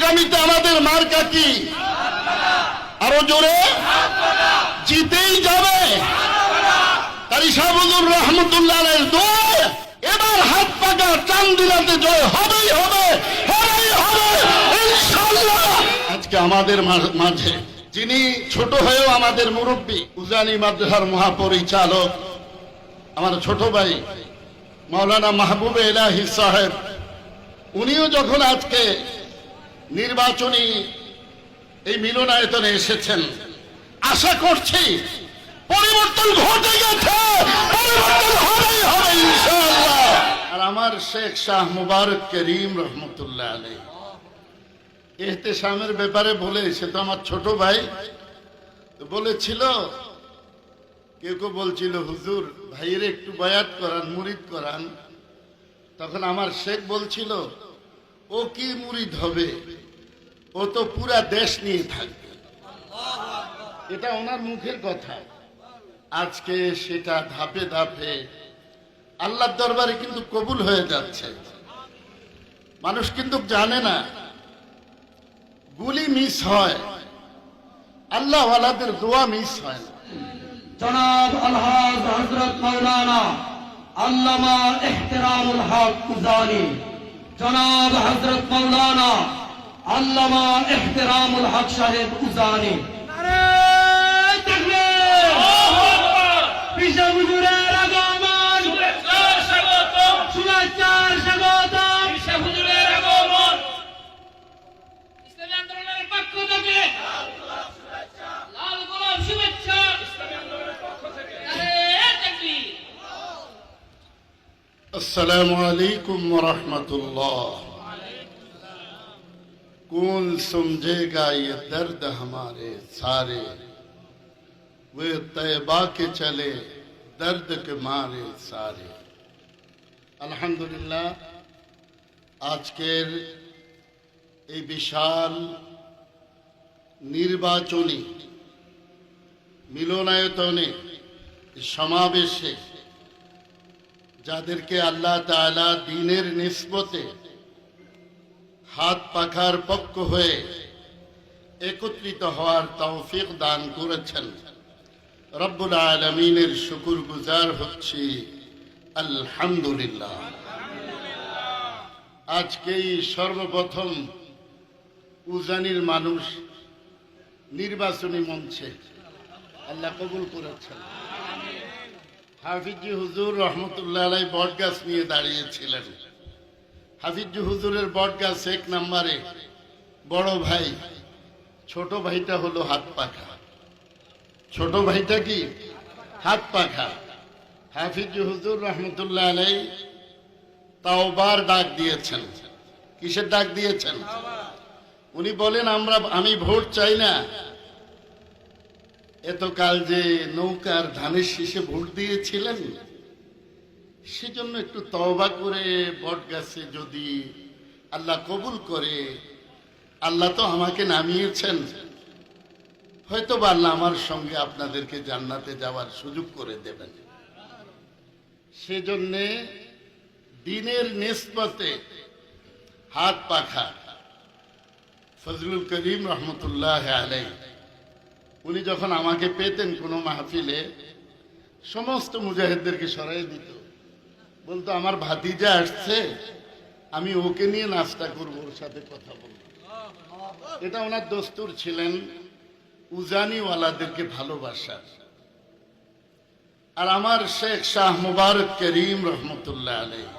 আগামীতে আমাদের মার্কা কি? আরো জোরে জিতেই যাবে। কারি সাহেব হুজুর রাহমাতুল্লাহ আলাইহির দোয়া এবার হাত পাকা চান্দিনাতে জয় হবেই হবে, হবেই হবে ইনশাআল্লাহ। আজকে আমাদের মাঝে যিনি ছোট হয়েও আমাদের মুরব্বী, উজানি মাদ্রাসার মহাপরিচালক আমার ছোট ভাই মাওলানা মাহবুবে ইলাহি সাহেব, উনিও যখন আজকে নির্বাচনী এই মিলনায়তনে এসেছেন, আশা করছি পরিবর্তন ঘটে গেছে, পরিবর্তন হবেই হবে ইনশাআল্লাহ। আর আমার শেখ শাহ মুবারক করিম রহমতুল্লাহ আলাইহি ইহতেশামের ব্যাপারে বলে, সে তো আমার ছোট ভাই, বলেছিল, কেউ কেউ বলছিল হুজুর ভাইয়ের একটু বায়াত করান, মুরিদ করান। তখন আমার শেখ বলছিল, ও কি মুরিদ হবে, ও তো পুরা দেশ নিয়ে থাকবে। এটা ওনার মুখের কথা। আজকে সেটা ধাপে ধাপে আল্লাহর দরবারে কিন্তু কবুল হয়ে যাচ্ছে। মানুষ কিন্তু জানে না, গুলি মিস হয়, আল্লাহ ওয়ালাদের দোয়া মিস হয় না। জনাব আলহাজ হযরত মাওলানা আল্লামা ইহতিরামুল হক উজানি, জনাব হযরত মাওলানা আল্লামা ইহতিরামুল হক সাহেব উজানি। নারে তাকবীর! আল্লাহু আকবার! পিসা হুজুরের আগমন, শুভেচ্ছা স্বাগতম, শুভেচ্ছা স্বাগতম, পিসা হুজুরের আগমন। ইসলামী আন্দোলনের পক্ষ থেকে লাল গোলাপ শুভেচ্ছা, ইসলামী আন্দোলনের পক্ষ থেকে নারে তাকবীর! अस्सलामु अलैकुम व रहमतुल्लाह। कौन समझेगा ये दर्द हमारे सारे, वे तैबा के चले दर्द के मारे सारे। আলহামদুলিল্লাহ, আজকের এই বিশাল নির্বাচনী মিলনায়তনে সমাবেশে যাদেরকে আল্লাহ তাআলা দ্বীনের নিসবতে হাত পাখার পক্ষ হয়ে একত্রিত হওয়ার তৌফিক দান করেছেন, রব্বুল আলামিনের শুকরগুজার হচ্ছি আলহামদুলিল্লাহ। আজকেই সর্বপ্রথম উজানির মানুষ নির্বাচনী মঞ্চে আল্লাহ কবুল করেছেন। হাফিজি হুজুর রহমতুল্লাহ আলাইহি বটগাছ নিয়ে দাঁড়িয়েছিলেন। হাফিজি হুজুরের বটগাছ এক নম্বরে, বড় ভাই, ছোট ভাইটা হলো হাত পাখা। ছোট ভাইটা কি? হাত পাখা। হাফিজি হুজুর রহমতুল্লাহ আলাইহি তাওবার ডাক দিয়েছেন। কিসের ডাক দিয়েছেন? উনি বলেন, আমি ভোট চাই না, এতকাল যে নৌকার ধানের শীষে ভোট দিয়েছিলেন, সেজন্য একটু তওবা করে বটগাছে যদি আল্লাহ কবুল করে, আল্লাহ তো আমাকে নামিয়েছেন, হয়তো বা আল্লাহ আমার সঙ্গে আপনাদেরকে জান্নাতে যাওয়ার সুযোগ করে দেবেন। সেজন্যে দ্বীনের নিসবতে হাত পাখা ফজলুল করিম রহমতুল্লাহ আলাইহি, উনি যখন আমাকে পেতেন কোনো মাহফিলে, সমস্ত মুজাহিদদেরকে সরাই দিত, বলতো আমার ভাতিজা আসছে, আমি ওকে নিয়ে নাস্তা করবো, ওর সাথে কথা বলবো। এটা ওনার দস্তুর ছিলেন, উজানিওয়ালাদেরকে ভালোবাসা। আর আমার শেখ শাহ মুবারক করিম রহমতুল্লাহ আলাইহি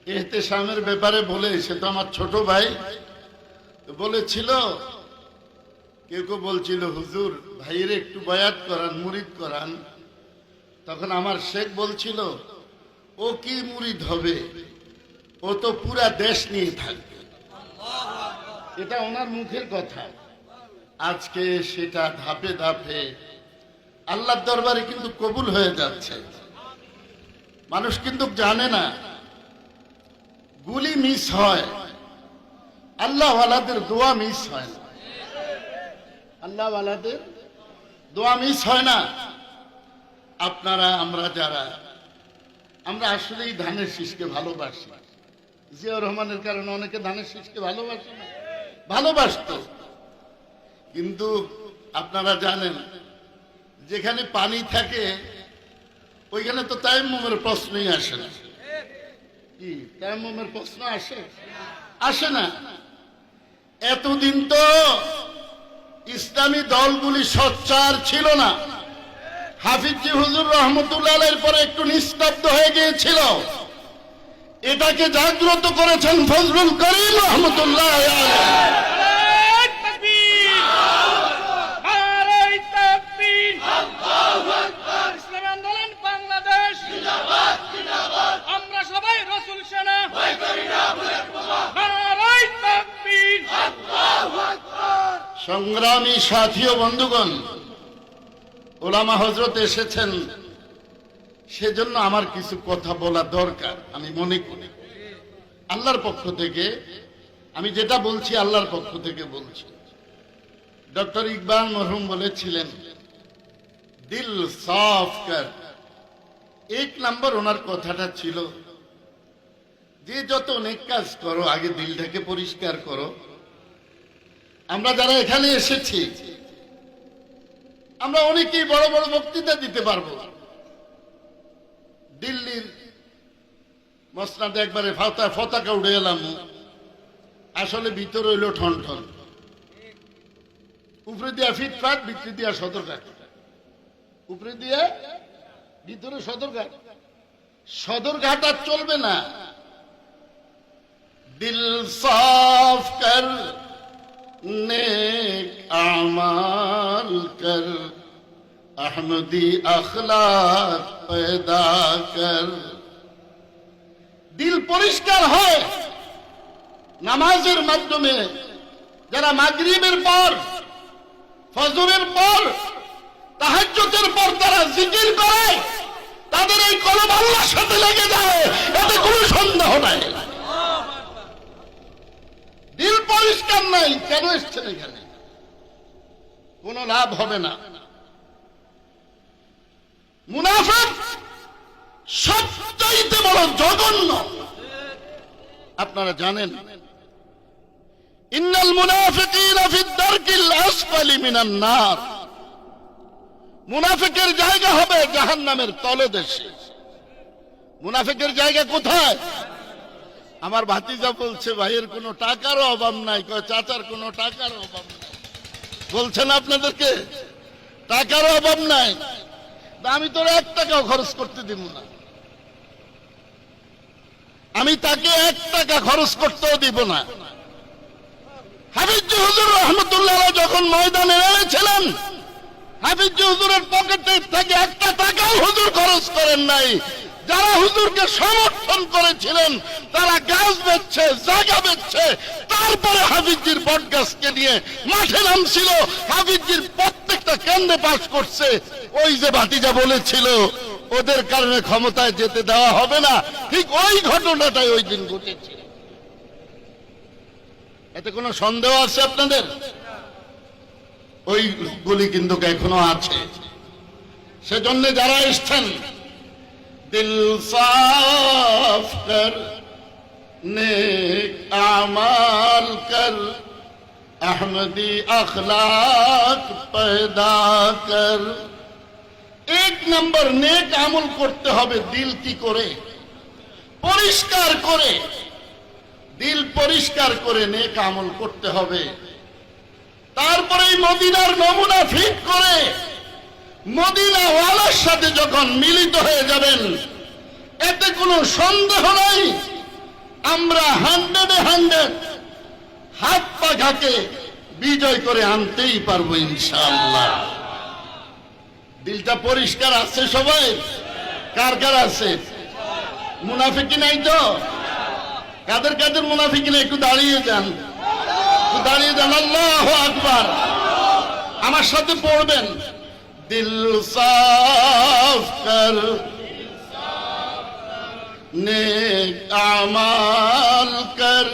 ইহতেশামের ব্যাপারে বলে, সে তো আমার ছোট ভাই, বলেছিল, কেউ কেউ বলছিল হুজুর ভাইয়ের একটু বায়াত করান, মুরিদ করান। তখন আমার শেখ বলছিল, ও কি মুরিদ হবে, ও তো পুরা দেশ নিয়ে থাকবে। এটা ওনার মুখের কথা। আজকে সেটা ধাপে ধাপে আল্লাহর দরবারে কিন্তু কবুল হয়ে যাচ্ছে। মানুষ কিন্তু জানে না, গুলি মিস হয়, আল্লাহ ওয়ালাদের দোয়া মিস হয় না। আল্লাহ ওয়ালাদের দোয়া মিস হয় না। আপনারা, আমরা যারা, আমরা আসলেই ধানের শীষকে ভালোবাসি। জিয়াউর রহমানের কারণে অনেকে ধানের শীষকে ভালোবাসে না। ভালোবাসতো। কিন্তু আপনারা জানেন যেখানে পানি থাকে ওইখানে তো তায়াম্মুমের প্রশ্নই আসে না। কি তায়াম্মুমের প্রশ্ন আসে? আসে না। এতদিন তো ইসলামী দলগুলি সোচ্চার ছিল না। হাফিজি হুজুর রহমতুল্লাহ আলাইহির পরে একটু নিস্তব্ধ হয়ে গিয়েছিল। এটাকে জাগ্রত করেছেন ফজলুল করিম রহমতুল্লাহ আলাইহি। সংগ্রামী সাথী ও বন্ধুগণ, ওলামা হযরত এসেছেন, সেজন্য আমার কিছু কথা বলা দরকার আমি মনে করি। আল্লাহর পক্ষ থেকে আমি যেটা বলছি, আল্লাহর পক্ষ থেকে বলছি। ডক্টর ইকবাল মরহুম বলেছিলেন, দিল সাফ কর। এক নম্বর ওনার কথাটা ছিল যে যত নেক কাজ করো আগে দিলটাকে পরিষ্কার করো। আমরা যারা এখানে এসেছি আমরা অনেকেই বড় বড় বক্তৃতা দিতে পারবো। দিল্লির মসনাদে একবারে পতাকা উড়ে এলাম, আসলে ভিতরে হইল ঠন ঠন, উপরে দিয়া ফিটফাট, ভিতরে দিয়া সদরঘাট, উপরে দিয়ে ভিতরে সদরঘাট। সদরঘাট আর চলবে না। দিল সাফ কর, नेक आमाल कर, अहमदी अखलाक पैदा कर। दिल পরিষ্কার হয় নামাজের মাধ্যমে। যারা মাগরিবের পর, ফজরের পর, তাহাজ্জুদের পর তারা জিকির করে, তাদের এই কলব আল্লাহর সাথে লেগে যায়, এতে কোনো সন্দেহ নাই। দিল পরিষ্কার নাই, কেন এসছেন এখানে? কোন লাভ হবে না। মুনাফিক সবচাইতে বড় জঘন্য। আপনারা জানেন, ইন্নাল মুনাফিকিনা ফিদ দারকিল আসফালি মিনান নার। মুনাফিকের জায়গা হবে জাহান্নামের তলদেশে। মুনাফিকের জায়গা কোথায়? আমার ভাতিজা বলছে, ভাইয়ের কোনো টাকারও অভাব নাই। কয় চাচার কোনো টাকার অভাব নাই। বলছেন আপনাদেরকে টাকার অভাব নাই? আমি তোর 1 টাকাও খরচ করতে দিব না। আমি তাকে 1 টাকা খরচ করতেও দিব না। হাফিজ হুজুর রহমতুল্লাহ যখন ময়দানে নেমেছিলেন, হাফিজ হুজুরের পকেটে থেকে 1 টাকাও হুজুর খরচ করেন নাই। যারা হুজুরকে সমর্থন করেছিলেন তারা গাছ বেচছে, জায়গা বেচছে, তারপরে হাফিজির বটগাছকে নিয়ে মাঠে নামছিল। হাফিজির প্রত্যেকটা কেন্দ্রে পাস করছে। ওই যে ভাতিজা বলেছিল ওদের কারণে ক্ষমতায় যেতে দেওয়া হবে না, ঠিক ওই ঘটনাটাই ওই দিন ঘটেছে। এতে কোনো সন্দেহ আছে আপনাদের? ওইগুলি কিন্তু এখনো আছে। সেজন্য যারা এসছেন, दिल साफ कर, नेक आमाल कर, अहमदी अखलाक पैदा कर। 1 নম্বর নেক আমল করতে হবে। দিল কি করে? পরিষ্কার করে। দিল পরিষ্কার করে নেক আমল করতে হবে। তারপরে মদিনার নমুনা ফিট করে মদিনাওয়ালার সাথে যখন মিলিত হয়ে যাবেন, এতে কোনো সন্দেহ নাই আমরা 100 হাত পাখাকে বিজয় করে আনতেই পারবো ইনশাআল্লাহ। দিলটা পরিষ্কার আছে সবাই? কার কার আছে? মুনাফিকি নাই তো? কাদের কাদের মুনাফিকি নাই? একটু দাঁড়িয়ে যান, একটু দাঁড়িয়ে যান। আল্লাহু আকবার। আমার সাথে পড়বেন, दिल साफ कर, नेक आमाल कर,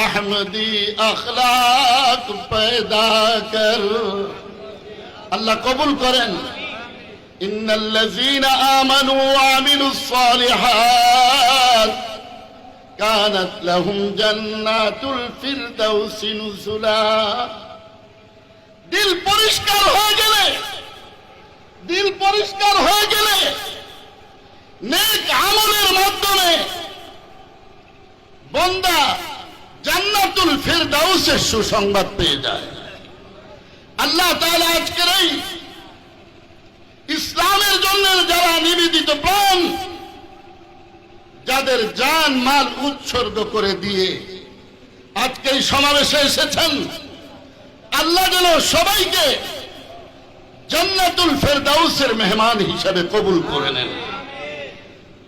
अहमदी अखलाक पैदा कर। अल्लाह कबूल करें। इन्नल्लज़ीना आमनू व अमिलुस सालिहात কানাত লাহুম জান্নাতুল ফিরদাউসি নুজুলা। দিল পরিষ্কার হয়ে গেলে, দিল পরিষ্কার হয়ে গেলে নেক আমলের মাধ্যমে বান্দা জান্নাতুল ফিরদাউসের সুসংবাদ পেয়ে যায়। আল্লাহ তাআলা আজকের এই ইসলামের জন্য যারা নিবেদিত প্রাণ, যাদের জান মাল উৎসর্গ করে দিয়ে আজকে এই সমাবেশে এসেছেন, আল্লাহ যেন সবাইকে জান্নাতুল ফেরদাউসের মেহমান হিসেবে কবুল করে নেন।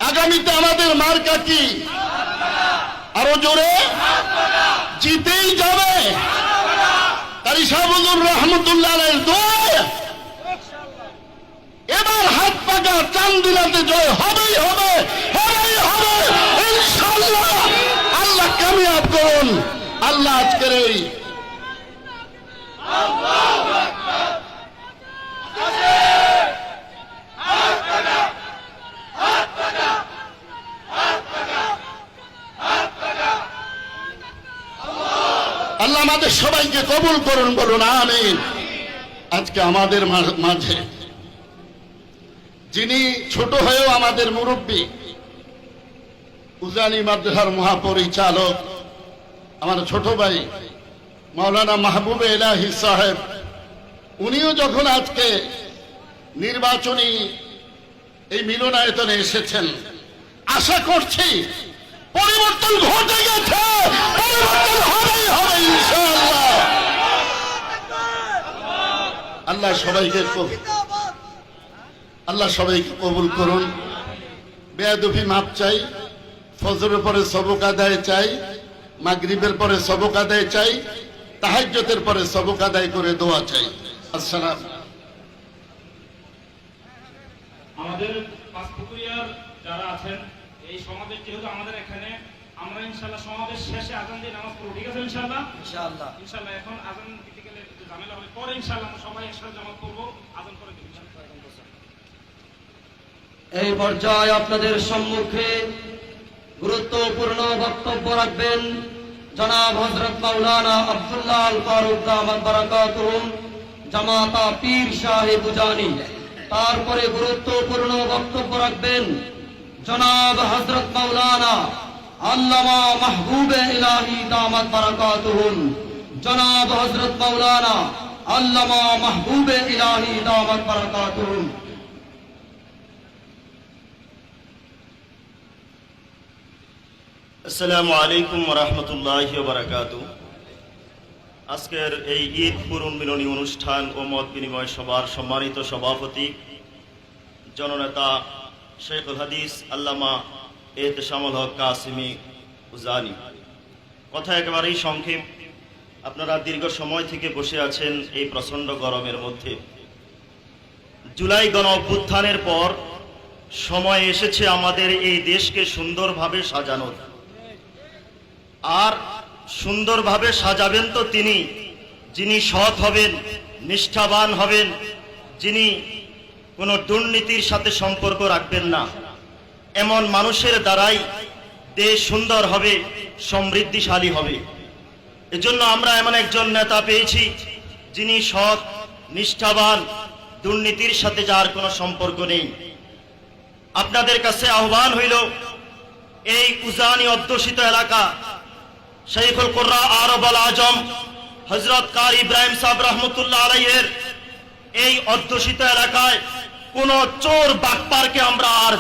আগামীতে আমাদের মার্কা কি? আরো জোরে জিতেই যাবে। কারি সাহেব হুজুর রহমতুল্লাহ আলাইহির দোয়া, এবার হাত পাকা চান্দিনাতে জয় হবেই হবে, হবেই হবে ইনশাআল্লাহ। আল্লাহ কামিয়াব করুন। আল্লাহ আজকের এই আল্লাহ আমাদের সবাইকে কবুল করুন, বলুন আমিন। আজকে আমাদের মাঝে যিনি ছোট হয়েও আমাদের মুরব্বী, উজানি মাদ্রাসার মহাপরিচালক আমার ছোট ভাই মাওলানা মাহবুবে ইলাহি সাহেব, উনিও যখন আজকে নির্বাচনী এই মিলনায়তনে এসেছেন, আশা করছি পরিবর্তন ঘটে গেছে, পরিবর্তন হবেই হবে ইনশাআল্লাহ। আল্লাহ সবাইকে কবুল করুন। বেয়াদবি মাপ চাই, ফজরের পরে সবক আদায় চাই, মাগরিবের পরে সবক আদায় চাই, তাহাজ্জুদের পরে সবক আদায় করে দোয়া চাই। আসসালাম। আমাদের পাঁচপুকুরিয়ার যারা আছেন, এই সমাবেশ যেহেতু আমাদের এখানে, আমরা ইনশাআল্লাহ সমাবেশ শেষে আজান দিয়ে নামাজ পড়ব, ঠিক আছে ইনশাআল্লাহ? ইনশাআল্লাহ ইনশাআল্লাহ। এখন আজান দিতে গেলে একটু ঝামেলা হবে, পরে ইনশাআল্লাহ আমরা সবাই একসাথে জামাত করব, আজান করে দেব ইনশাআল্লাহ। এই পর্যায়ে আপনাদের সম্মুখে গুরুত্বপূর্ণ বক্তব্য রাখবেন জনাব হযরত মাওলানা আব্দুল্লাহ আল ফারুক দামাত বারাকাতুহুম, জামাতা পীর সাহেব উজানি। তারপরে গুরুত্বপূর্ণ বক্তব্য রাখবেন জনাব হযরত মাওলানা আল্লামা মাহবুবে ইলাহি দামাত বারাকাতুহুম, জনাব হযরত মাওলানা আল্লামা মাহবুবে ইলাহি দামাত বারাকাতুহুম। আসসালামু আলাইকুম ওয়া রাহমাতুল্লাহি ওয়া বারাকাতুহু। আজকের এই ঈদ পূরণ মিলনী অনুষ্ঠান ও মত বিনিময় সভার সম্মানিত সভাপতি জননেতা শেখুল হাদিস আল্লামা এহতেশামুল হক কাসিমি উজানি। কথা একেবারেই সংক্ষেপ। আপনারা দীর্ঘ সময় থেকে বসে আছেন এই প্রচণ্ড গরমের মধ্যে। জুলাই গণ অভ্যুত্থানের পর সময় এসেছে আমাদের এই দেশকে সুন্দরভাবে সাজানোর। আর সুন্দরভাবে সাজাবেন তো তিনি, যিনি সৎ হবেন, নিষ্ঠাবান হবেন, যিনি কোনো দুর্নীতির সাথে সম্পর্ক রাখবেন না। এমন মানুষের দ্বারাই দেশ সুন্দর হবে, সমৃদ্ধিশালী হবে। এজন্য আমরা এমন একজন নেতা পেয়েছি যিনি সৎ, নিষ্ঠাবান, দুর্নীতির সাথে যার কোনো সম্পর্ক নেই। আপনাদের কাছে আহ্বান হইল, এই উজানি অধ্যুষিত এলাকা শাইখুল কুররা আরব আল আজম হযরত কারি ইব্রাহিম সাহেব রহমতুল্লাহ আলাইহির এই অধ্যুষিত এলাকায় কোন চোর বাটপারকে আমরা আর